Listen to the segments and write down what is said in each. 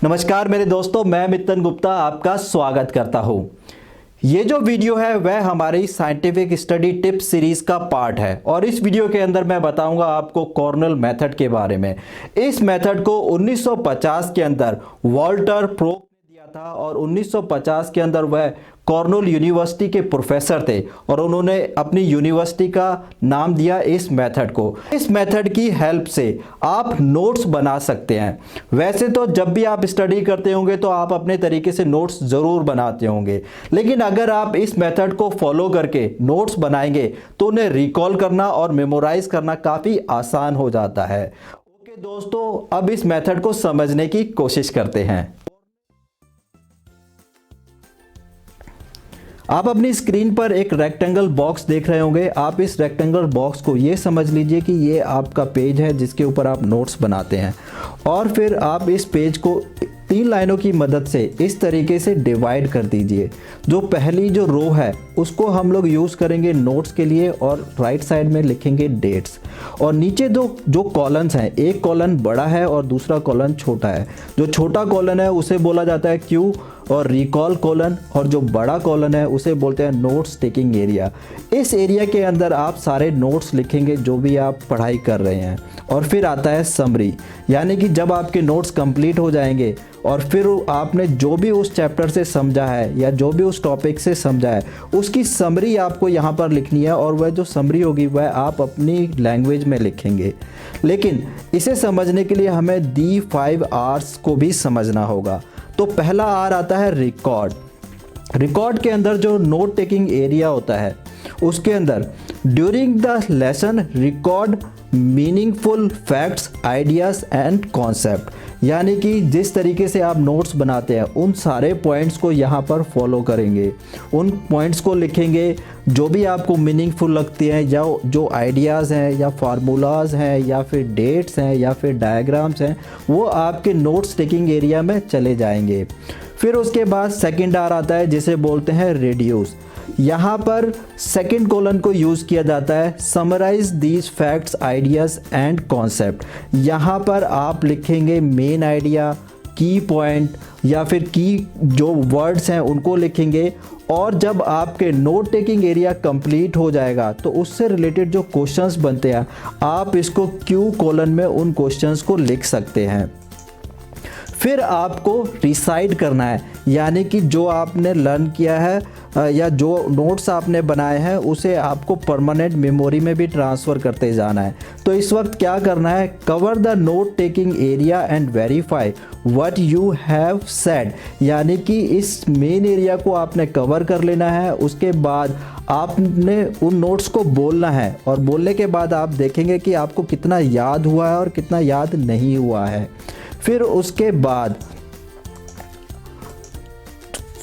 नमस्कार मेरे दोस्तों, मैं मित्तन गुप्ता आपका स्वागत करता हूं। ये जो वीडियो है वह हमारी साइंटिफिक स्टडी टिप्स सीरीज का पार्ट है और इस वीडियो के अंदर मैं बताऊंगा आपको कॉर्नेल मेथड के बारे में। इस मेथड को 1950 के अंदर वॉल्टर प्रोप ने दिया था और 1950 के अंदर वह कॉर्नेल यूनिवर्सिटी के प्रोफेसर थे और उन्होंने अपनी यूनिवर्सिटी का नाम दिया इस मेथड को। इस मेथड की हेल्प से आप नोट्स बना सकते हैं। वैसे तो जब भी आप स्टडी करते होंगे तो आप अपने तरीके से नोट्स ज़रूर बनाते होंगे, लेकिन अगर आप इस मेथड को फॉलो करके नोट्स बनाएंगे तो उन्हें रिकॉल करना और मेमोराइज करना काफ़ी आसान हो जाता है। ओके दोस्तों, अब इस मेथड को समझने की कोशिश करते हैं। आप अपनी स्क्रीन पर एक रेक्टेंगल बॉक्स देख रहे होंगे। आप इस रेक्टेंगल बॉक्स को ये समझ लीजिए कि ये आपका पेज है जिसके ऊपर आप नोट्स बनाते हैं और फिर आप इस पेज को 3 लाइनों की मदद से इस तरीके से डिवाइड कर दीजिए। जो पहली जो रो है उसको हम लोग यूज़ करेंगे नोट्स के लिए और राइट साइड में लिखेंगे डेट्स। और नीचे जो कॉलम्स हैं, एक कॉलम बड़ा है और दूसरा कॉलम छोटा है। जो छोटा कॉलम है उसे बोला जाता है क्यू और रिकॉल कॉलम, और जो बड़ा कॉलम है उसे बोलते हैं नोट्स टेकिंग एरिया। इस एरिया के अंदर आप सारे नोट्स लिखेंगे जो भी आप पढ़ाई कर रहे हैं। और फिर आता है समरी, यानी कि जब आपके नोट्स कंप्लीट हो जाएंगे और फिर आपने जो भी उस चैप्टर से समझा है या जो भी उस टॉपिक से समझा है उसकी समरी आपको यहाँ पर लिखनी है और वह जो समरी होगी वह आप अपनी लैंग्वेज में लिखेंगे। लेकिन इसे समझने के लिए हमें दी 5 R's को भी समझना होगा। तो पहला आर आता है रिकॉर्ड। रिकॉर्ड के अंदर जो नोट टेकिंग एरिया होता है उसके अंदर during the lesson record meaningful facts, ideas and concept, यानी कि जिस तरीके से आप नोट्स बनाते हैं उन सारे पॉइंट्स को यहाँ पर फॉलो करेंगे। उन पॉइंट्स को लिखेंगे जो भी आपको मीनिंगफुल लगते हैं, या जो आइडियाज़ हैं या फार्मूलाज हैं या फिर डेट्स हैं या फिर डायग्राम्स हैं, वो आपके नोट्स टेकिंग एरिया में चले जाएंगे। फिर उसके बाद सेकंड आर आता है जिसे बोलते हैं रिड्यूस। यहाँ पर सेकंड कॉलम को यूज़ किया जाता है summarise these facts, ideas and concept. यहाँ पर आप लिखेंगे मेन आइडिया, की पॉइंट या फिर की जो वर्ड्स हैं उनको लिखेंगे। और जब आपके नोट टेकिंग एरिया कंप्लीट हो जाएगा तो उससे रिलेटेड जो क्वेश्चंस बनते हैं आप इसको क्यू कॉलम में उन क्वेश्चंस को लिख सकते हैं। फिर आपको रिसाइड करना है, यानी कि जो आपने लर्न किया है या जो नोट्स आपने बनाए हैं उसे आपको परमानेंट मेमोरी में भी ट्रांसफ़र करते जाना है। तो इस वक्त क्या करना है, cover the note taking area and verify what you have said, यानी कि इस मेन एरिया को आपने कवर कर लेना है। उसके बाद आपने उन नोट्स को बोलना है और बोलने के बाद आप देखेंगे कि आपको कितना याद हुआ है और कितना याद नहीं हुआ है। फिर उसके बाद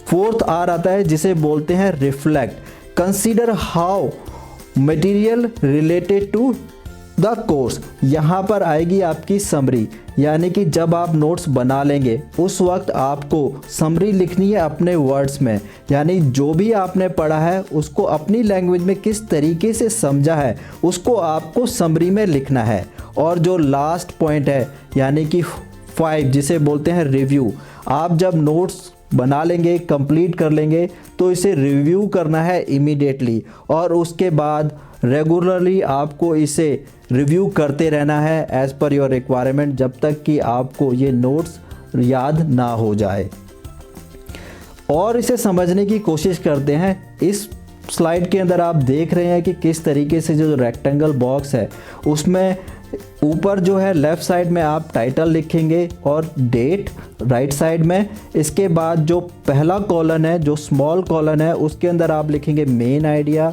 फोर्थ आर आता है जिसे बोलते हैं reflect. Consider how material related to the course. यहाँ पर आएगी आपकी समरी, यानी कि जब आप नोट्स बना लेंगे उस वक्त आपको समरी लिखनी है अपने वर्ड्स में, यानी जो भी आपने पढ़ा है उसको अपनी लैंग्वेज में किस तरीके से समझा है उसको आपको समरी में लिखना है। और जो लास्ट पॉइंट है यानी कि 5 जिसे बोलते हैं रिव्यू। आप जब नोट्स बना लेंगे, कंप्लीट कर लेंगे तो इसे रिव्यू करना है इमीडिएटली और उसके बाद रेगुलरली आपको इसे रिव्यू करते रहना है एज़ पर योर रिक्वायरमेंट, जब तक कि आपको ये नोट्स याद ना हो जाए। और इसे समझने की कोशिश करते हैं। इस स्लाइड के अंदर आप देख रहे हैं कि किस तरीके से जो रेक्टेंगल बॉक्स है उसमें ऊपर जो है लेफ़्ट साइड में आप टाइटल लिखेंगे और डेट राइट साइड में। इसके बाद जो पहला कॉलम है, जो स्मॉल कॉलम है, उसके अंदर आप लिखेंगे मेन आइडिया,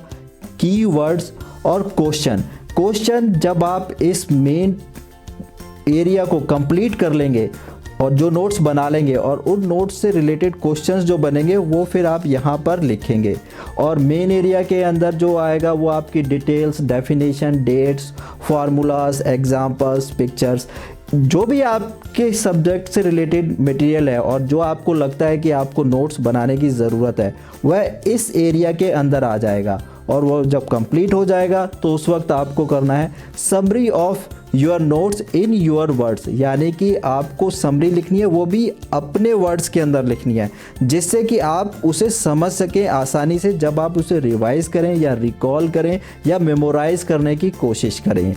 कीवर्ड्स और क्वेश्चन। जब आप इस मेन एरिया को कंप्लीट कर लेंगे और जो नोट्स बना लेंगे और उन नोट्स से रिलेटेड क्वेश्चंस जो बनेंगे वो फिर आप यहाँ पर लिखेंगे। और मेन एरिया के अंदर जो आएगा वो आपकी details, definition, dates, formulas, examples, pictures, जो भी आपके सब्जेक्ट से रिलेटेड मटेरियल है और जो आपको लगता है कि आपको नोट्स बनाने की ज़रूरत है वह इस एरिया के अंदर आ जाएगा। और वो जब कंप्लीट हो जाएगा तो उस वक्त आपको करना है summary of your notes in your words, यानी कि आपको समरी लिखनी है, वो भी अपने वर्ड्स के अंदर लिखनी है, जिससे कि आप उसे समझ सकें आसानी से जब आप उसे रिवाइज करें या रिकॉल करें या मेमोराइज करने की कोशिश करें।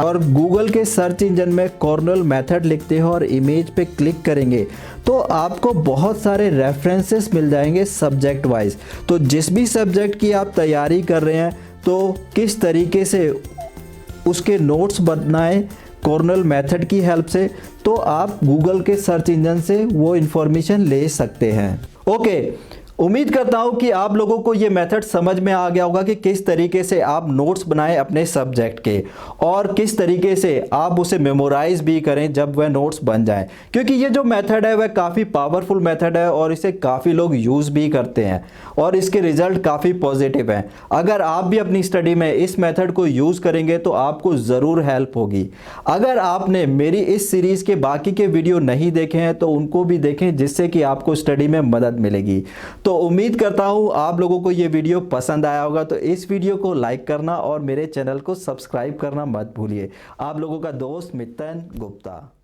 और गूगल के सर्च इंजन में कॉर्नल मेथड लिखते हो और इमेज पे क्लिक करेंगे तो आपको बहुत सारे रेफरेंसेस मिल जाएंगे सब्जेक्ट वाइज। तो जिस भी सब्जेक्ट की आप तैयारी कर रहे हैं तो किस तरीके से उसके नोट्स बनाएं कॉर्नल मेथड की हेल्प से, तो आप गूगल के सर्च इंजन से वो इन्फॉर्मेशन ले सकते हैं। ओके, उम्मीद करता हूँ कि आप लोगों को ये मेथड समझ में आ गया होगा कि किस तरीके से आप नोट्स बनाएं अपने सब्जेक्ट के और किस तरीके से आप उसे मेमोराइज भी करें जब वह नोट्स बन जाएं, क्योंकि ये जो मेथड है वह काफ़ी पावरफुल मेथड है और इसे काफ़ी लोग यूज़ भी करते हैं और इसके रिजल्ट काफ़ी पॉजिटिव हैं। अगर आप भी अपनी स्टडी में इस मेथड को यूज़ करेंगे तो आपको ज़रूर हेल्प होगी। अगर आपने मेरी इस सीरीज़ के बाकी के वीडियो नहीं देखे हैं तो उनको भी देखें, जिससे कि आपको स्टडी में मदद मिलेगी। तो उम्मीद करता हूं आप लोगों को ये वीडियो पसंद आया होगा। तो इस वीडियो को लाइक करना और मेरे चैनल को सब्सक्राइब करना मत भूलिए। आप लोगों का दोस्त मितन गुप्ता।